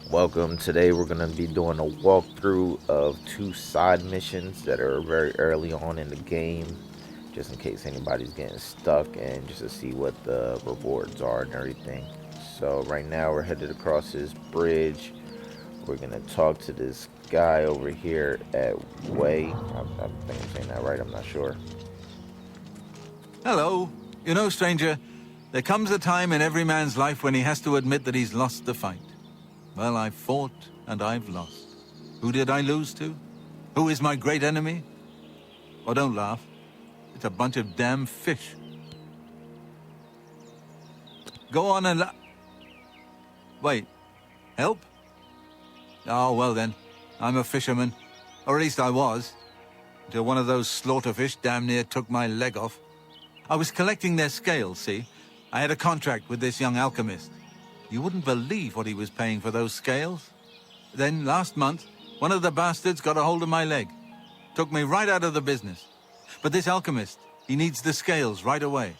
Welcome. Today we're going to be doing a walkthrough of two side missions that are very early on in the game, just in case anybody's getting stuck and just to see what the rewards are and everything. So right now we're headed across this bridge. We're going to talk to this guy over here at Way. I think I'm saying that right, I'm not sure. Hello. You know, stranger, there comes a time in every man's life when he has to admit that he's lost the fight. Well, I've fought and I've lost. Who did I lose to? Who is my great enemy? Oh, don't laugh. It's a bunch of damn fish. Go on and Wait. Help? Oh, well then. I'm a fisherman. Or at least I was. Until one of those slaughterfish damn near took my leg off. I was collecting their scales, see? I had a contract with this young alchemist. You wouldn't believe what he was paying for those scales. Then, last month, one of the bastards got a hold of my leg. Took me right out of the business. But this alchemist, he needs the scales right away.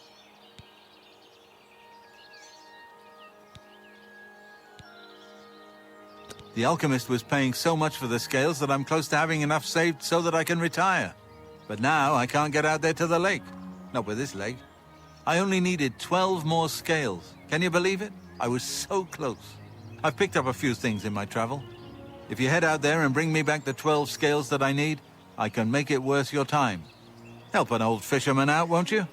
The alchemist was paying so much for the scales that I'm close to having enough saved so that I can retire. But now I can't get out there to the lake. Not with this leg. I only needed 12 more scales. Can you believe it? I was so close. I've picked up a few things in my travel. If you head out there and bring me back the 12 scales that I need, I can make it worth your time. Help an old fisherman out, won't you?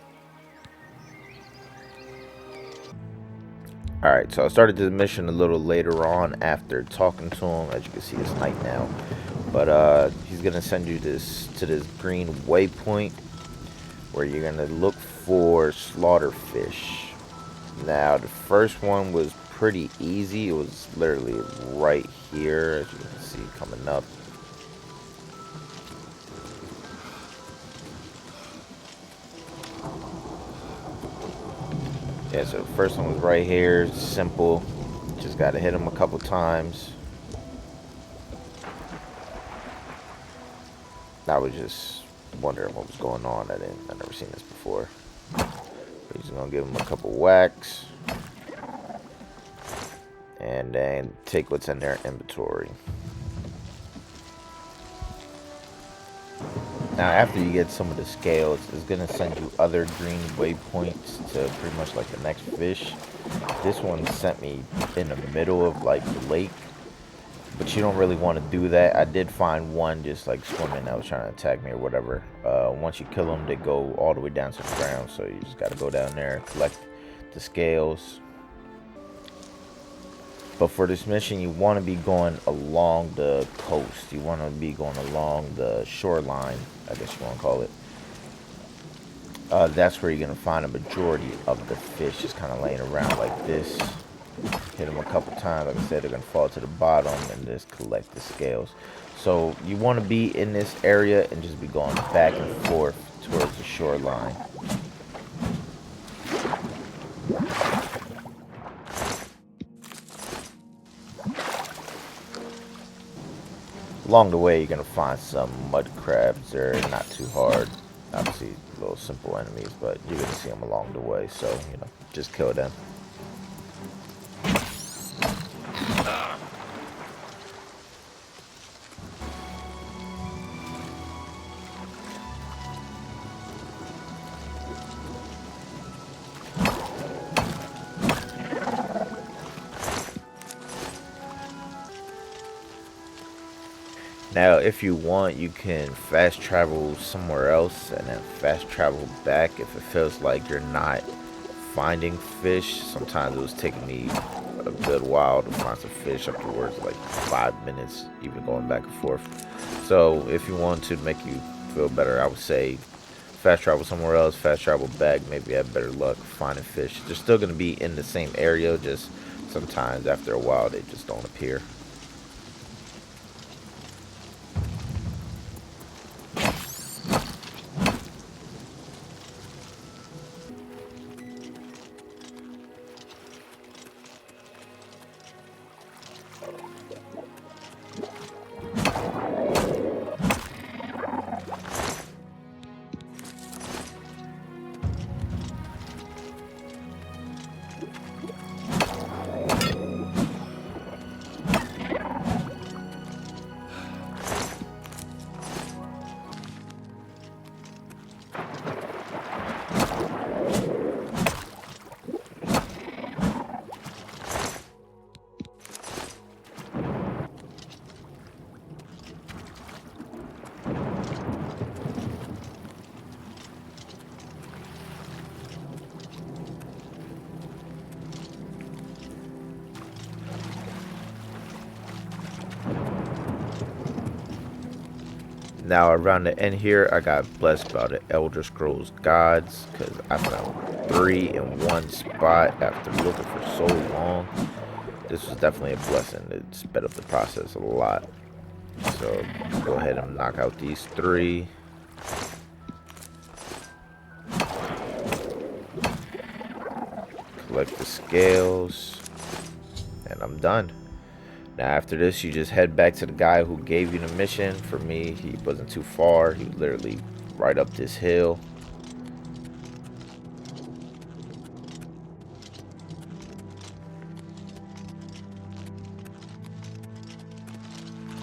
Alright, so I started this mission a little later on after talking to him. As you can see, it's night now. But he's going to send you to this green waypoint where you're going to look for slaughterfish. Now, the first one was pretty easy. It was literally right here, as you can see, coming up. Yeah, so the first one was right here. Simple. Just got to hit him a couple times. I was just wondering what was going on. I've never seen this before. We're just gonna give him a couple whacks and then take what's in their inventory. Now after you get some of the scales, it's gonna send you other green waypoints to pretty much like the next fish. This one sent me in the middle of like the lake, but you don't really want to do that. I did find one just like swimming that was trying to attack me or whatever. Once you kill them, they go all the way down to the ground, so you just got to go down there and collect the scales. But for this mission, you want to be going along the coast. You want to be going along the shoreline, I guess you want to call it. That's where you're going to find a majority of the fish just kind of laying around like this. Hit them a couple times. Like I said, they're going to fall to the bottom and just collect the scales. So you want to be in this area and just be going back and forth towards the shoreline. Along the way, you're going to find some mud crabs. They're not too hard. Obviously, little simple enemies, but you're going to see them along the way. So, you know, just kill them. Now, if you want, you can fast travel somewhere else and then fast travel back if it feels like you're not finding fish. Sometimes it was taking me a good while to find some fish, up towards like 5 minutes, even going back and forth. So if you want to make you feel better, I would say fast travel somewhere else, fast travel back, maybe have better luck finding fish. They're still going to be in the same area, just sometimes after a while they just don't appear. Now around the end here, I got blessed by the Elder Scrolls Gods because I found 3 in one spot after looking for so long. This was definitely a blessing. It sped up the process a lot. So go ahead and knock out these 3. Collect the scales, and I'm done. Now after this, you just head back to the guy who gave you the mission. For me, he wasn't too far. He was literally right up this hill.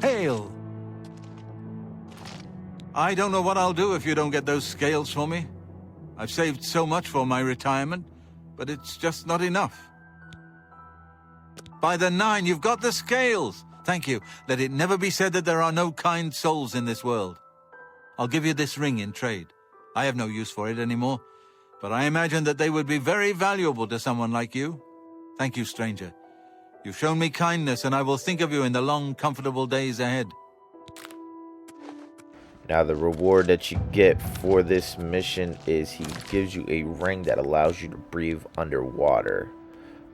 Hail! I don't know what I'll do if you don't get those scales for me. I've saved so much for my retirement, but it's just not enough. By the 9, you've got the scales! Thank you. Let it never be said that there are no kind souls in this world. I'll give you this ring in trade. I have no use for it anymore, but I imagine that they would be very valuable to someone like you. Thank you, stranger. You've shown me kindness, and I will think of you in the long, comfortable days ahead. Now the reward that you get for this mission is he gives you a ring that allows you to breathe underwater.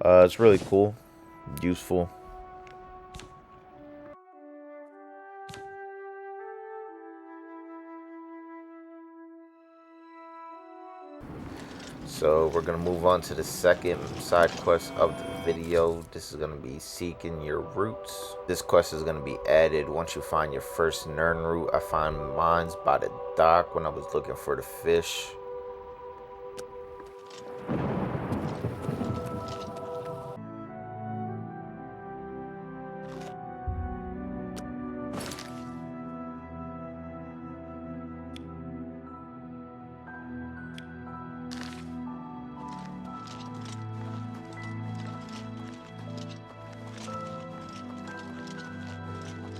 It's really cool, useful. So we're going to move on to the second side quest of the video. This is going to be seeking your roots. This quest is going to be added once you find your first Nern root. I found mines by the dock when I was looking for the fish.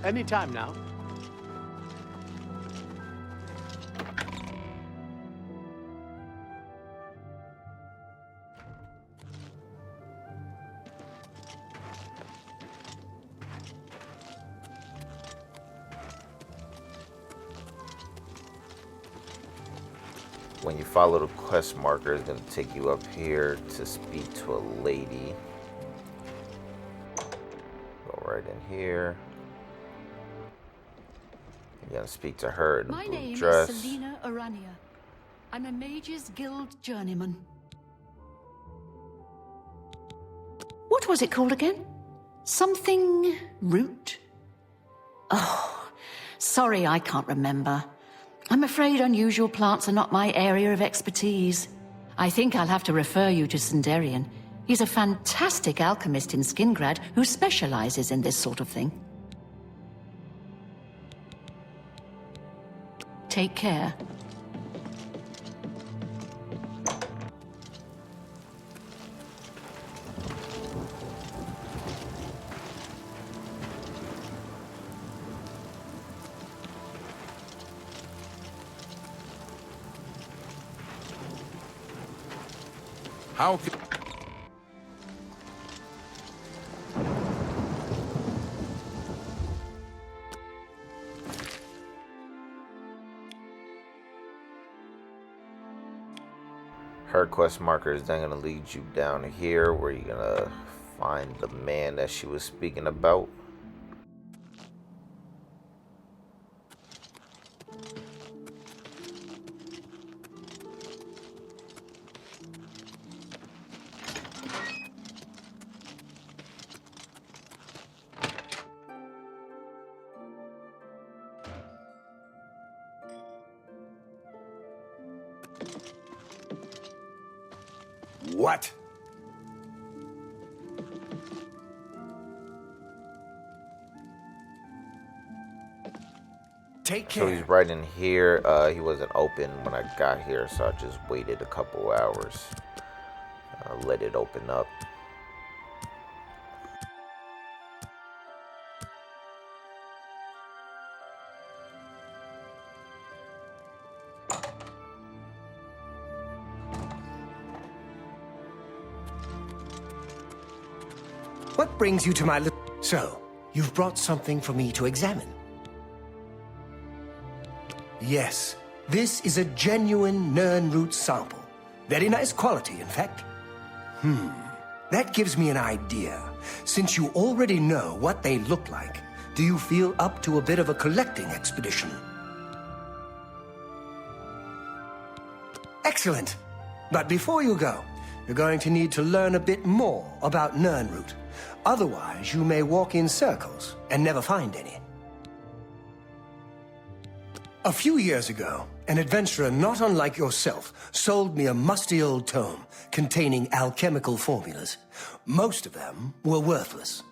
Anytime now. When you follow the quest marker, it's going to take you up here to speak to a lady. Go right in here. You're going to speak to her in the My blue name dress. is Selena Arania. I'm a Mage's Guild journeyman. What was it called again? Something root? Oh, sorry, I can't remember. I'm afraid unusual plants are not my area of expertise. I think I'll have to refer you to Sindarian. He's a fantastic alchemist in Skingrad who specializes in this sort of thing. Take care. How can... Her quest marker is then going to lead you down here where you're going to find the man that she was speaking about. What? Take care. So he's right in here. He wasn't open when I got here, so I just waited a couple hours. Let it open up. What brings you to my So, you've brought something for me to examine. Yes, this is a genuine Nernroot sample. Very nice quality, in fact. That gives me an idea. Since you already know what they look like, do you feel up to a bit of a collecting expedition? Excellent. But before you go, you're going to need to learn a bit more about Nernroot. Otherwise, you may walk in circles and never find any. A few years ago, an adventurer not unlike yourself sold me a musty old tome containing alchemical formulas. Most of them were worthless.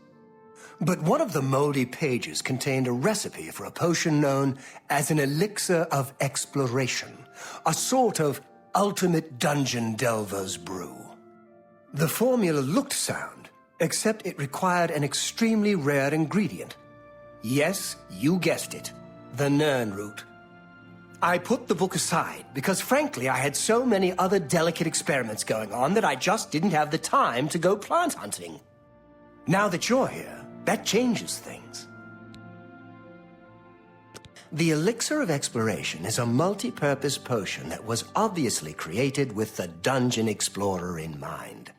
But one of the moldy pages contained a recipe for a potion known as an elixir of exploration, a sort of ultimate dungeon delver's brew. The formula looked sound, except it required an extremely rare ingredient. Yes, you guessed it, the Nernroot. I put the book aside because, frankly, I had so many other delicate experiments going on that I just didn't have the time to go plant hunting. Now that you're here, that changes things. The Elixir of Exploration is a multi-purpose potion that was obviously created with the Dungeon Explorer in mind.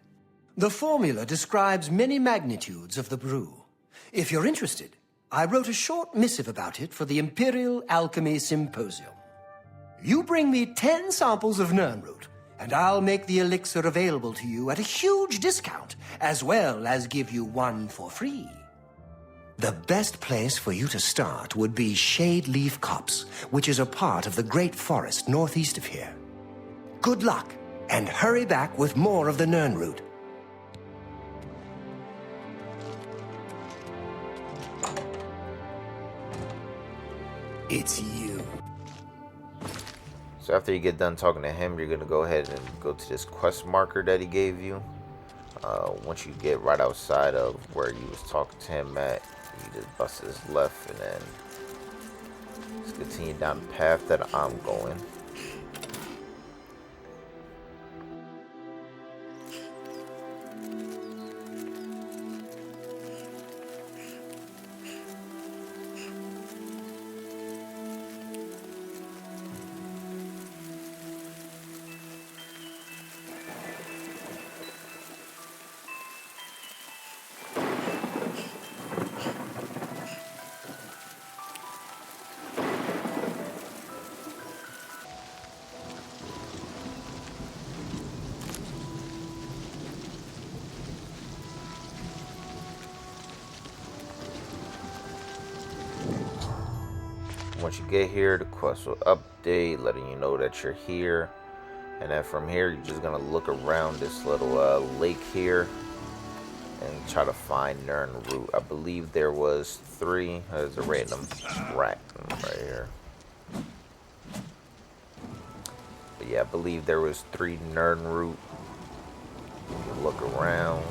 The formula describes many magnitudes of the brew. If you're interested, I wrote a short missive about it for the Imperial Alchemy Symposium. You bring me 10 samples of Nernroot, and I'll make the elixir available to you at a huge discount, as well as give you one for free. The best place for you to start would be Shade Leaf Copse, which is a part of the Great Forest northeast of here. Good luck, and hurry back with more of the Nernroot. It's you. So after you get done talking to him, you're going to go ahead and go to this quest marker that he gave you. Once you get right outside of where you was talking to him at, you just bust his left and then just continue down the path that I'm going. Once you get here, the quest will update, letting you know that you're here. And then from here, you're just gonna look around this little lake here and try to find Nernroot. I believe there was 3. There's a random rat right here. But yeah, I believe there was 3 Nernroot. You can look around.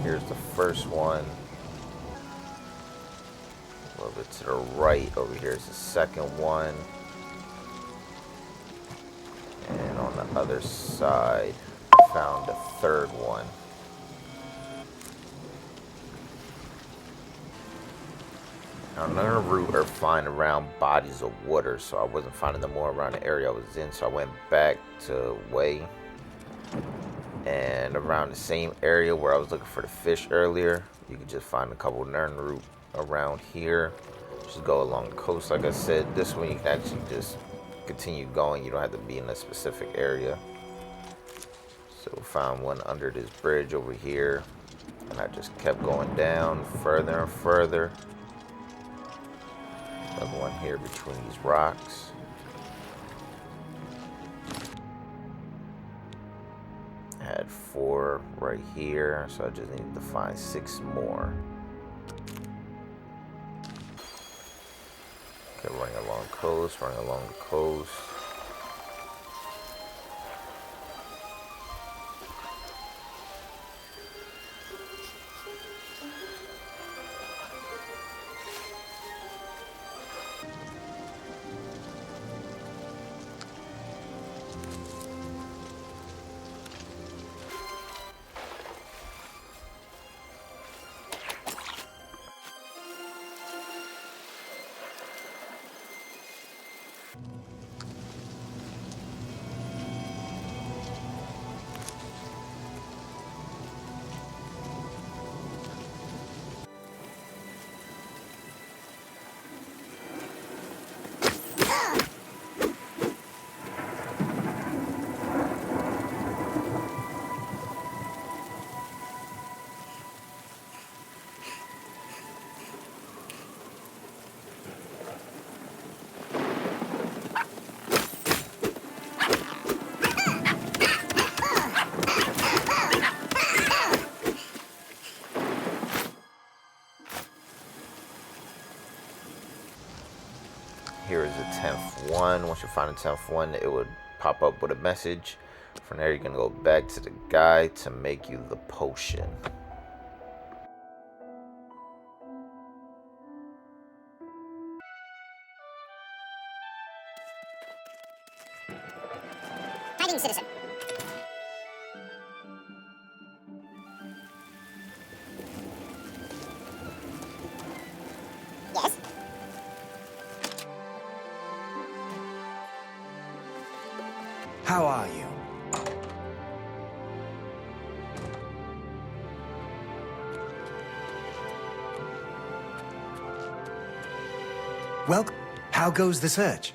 Here's the first one. A little bit to the right over here is the second one, and on the other side I found the third one. Now Nernroot are flying around bodies of water, so I wasn't finding them more around the area I was in, so I went back to Way, and around the same area where I was looking for the fish earlier, you could just find a couple Nernroot around here. Just go along the coast. Like I said, this one you can actually just continue going. You don't have to be in a specific area. So found one under this bridge over here, and I just kept going down further and further. Another one here between these rocks. I had 4 right here, so I just needed to find 6 more. Okay, running along the coast, running along the coast. Here is the 10th one. Once you find the 10th one, it would pop up with a message. From there, you're going to go back to the guy to make you the potion. Hiding citizen. Yes? How are you? Well, how goes the search?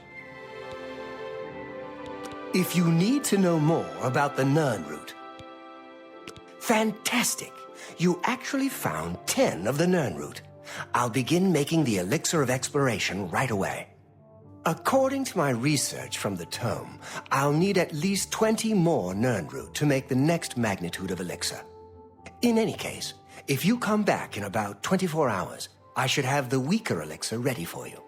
If you need to know more about the Nern route, fantastic! You actually found 10 of the Nern route. I'll begin making the elixir of exploration right away. According to my research from the tome, I'll need at least 20 more Nern route to make the next magnitude of elixir. In any case, if you come back in about 24 hours, I should have the weaker elixir ready for you.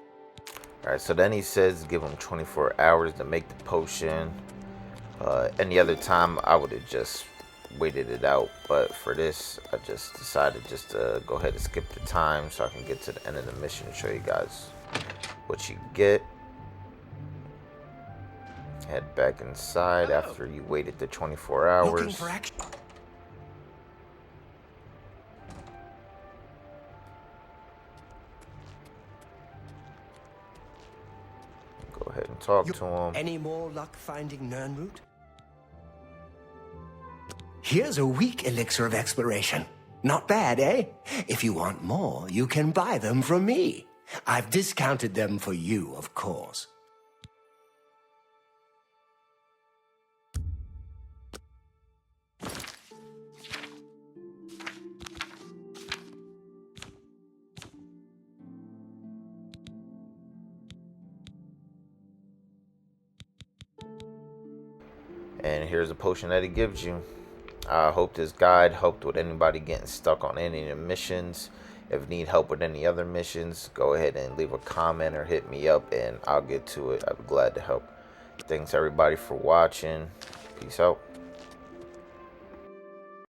Alright, so then he says give him 24 hours to make the potion. Any other time, I would have just waited it out. But for this, I just decided just to go ahead and skip the time so I can get to the end of the mission and show you guys what you get. Head back inside after you waited the 24 hours. Looking for action? Go ahead and talk to him. Any more luck finding Nern route? Here's a weak elixir of exploration. Not bad, eh? If you want more, you can buy them from me. I've discounted them for you, of course. And here's a potion that it gives you. I hope this guide helped with anybody getting stuck on any of the missions. If you need help with any other missions, go ahead and leave a comment or hit me up and I'll get to it. I'd be glad to help. Thanks everybody for watching. Peace out.